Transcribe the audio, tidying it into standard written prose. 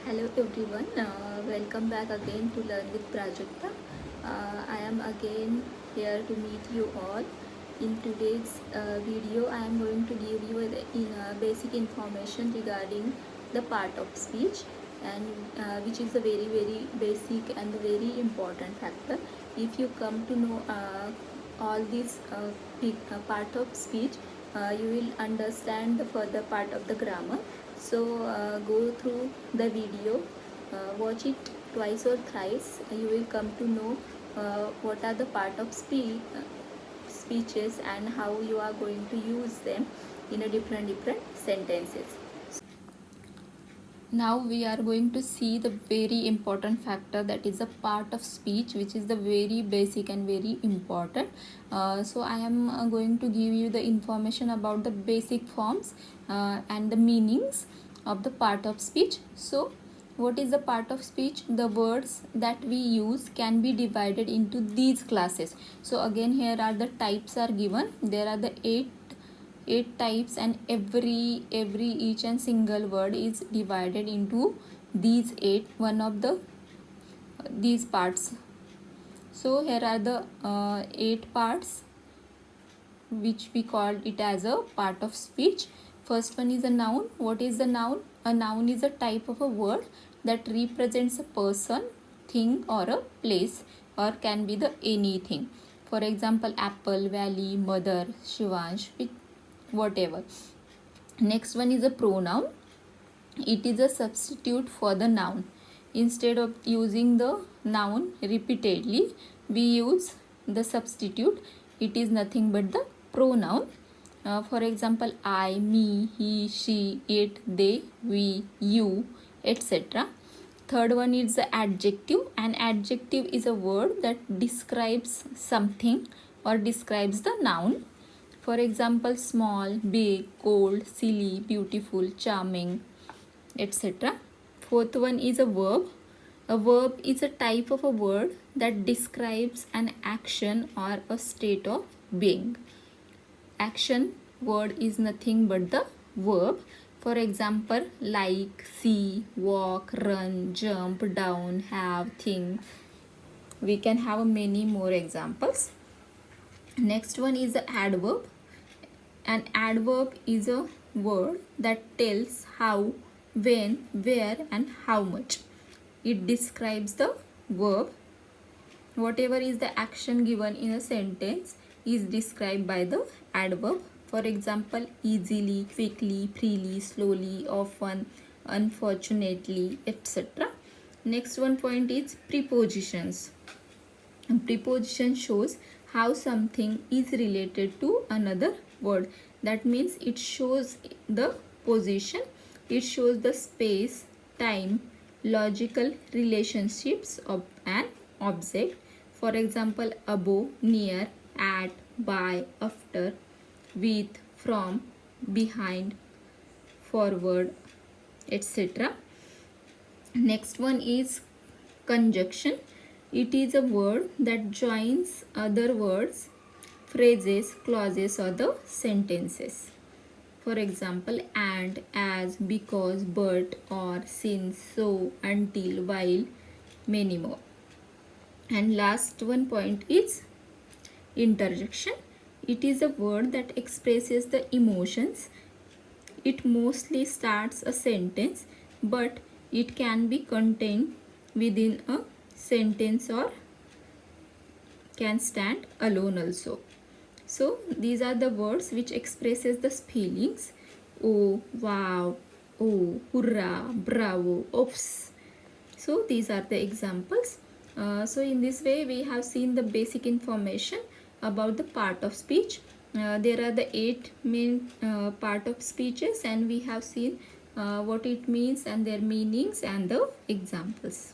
Hello everyone, welcome back again to Learn with Prajakta. I am again here to meet you all. In today's video, I am going to give you basic information regarding the part of speech, and which is a very basic and very important factor. If you come to know all these part of speech, you will understand the further part of the grammar. So go through the video, watch it twice or thrice. You will come to know what are the part of speeches and how you are going to use them in a different sentences. Now we are going to see the very important factor, that is a part of speech, which is the very basic and very important. So I am going to give you the information about the basic forms and the meanings of the part of speech. So what is the part of speech? The words that we use can be divided into these classes. So again, here are the types are given. There are the eight types, and every each and single word is divided into these one of these parts. So here are the 8 parts which we call it as a part of speech. First one is a noun. What is the noun? A noun is a type of a word that represents a person, thing, or a place, or can be the anything. For example, apple, valley, mother, Shivansh, whatever. Next one is a pronoun. It is a substitute for the noun. Instead of using the noun repeatedly, we use the substitute. It is nothing but the pronoun. For example, I, me, he, she, it, they, we, you, etc. Third one is the adjective. An adjective is a word that describes something or describes the noun. For example, small, big, cold, silly, beautiful, charming, etc. Fourth one is a verb. A verb is a type of a word that describes an action or a state of being. Action word is nothing but the verb. For example, like, see, walk, run, jump, down, have, think. We can have many more examples. Next one is the adverb. An adverb is a word that tells how, when, where, and how much. It describes the verb. Whatever is the action given in a sentence is described by the adverb. For example, easily, quickly, freely, slowly, often, unfortunately, etc. Next one point is prepositions. Preposition shows how something is related to another word. That means it shows the position, it shows the space, time, logical relationships of an object. For example, above, near, at, by, after, with, from, behind, forward, etc. Next one is conjunction. It is a word that joins other words, phrases, clauses, or the sentences. For example, and, as, because, but, or, since, so, until, while, many more. And last one point is interjection. It is a word that expresses the emotions. It mostly starts a sentence, but it can be contained within a sentence or can stand alone also. So these are the words which expresses the feelings. Oh, wow, oh, hurrah, bravo, oops. So these are the examples. So in this way we have seen the basic information about the part of speech. There are the 8 main part of speeches, and we have seen what it means and their meanings and the examples.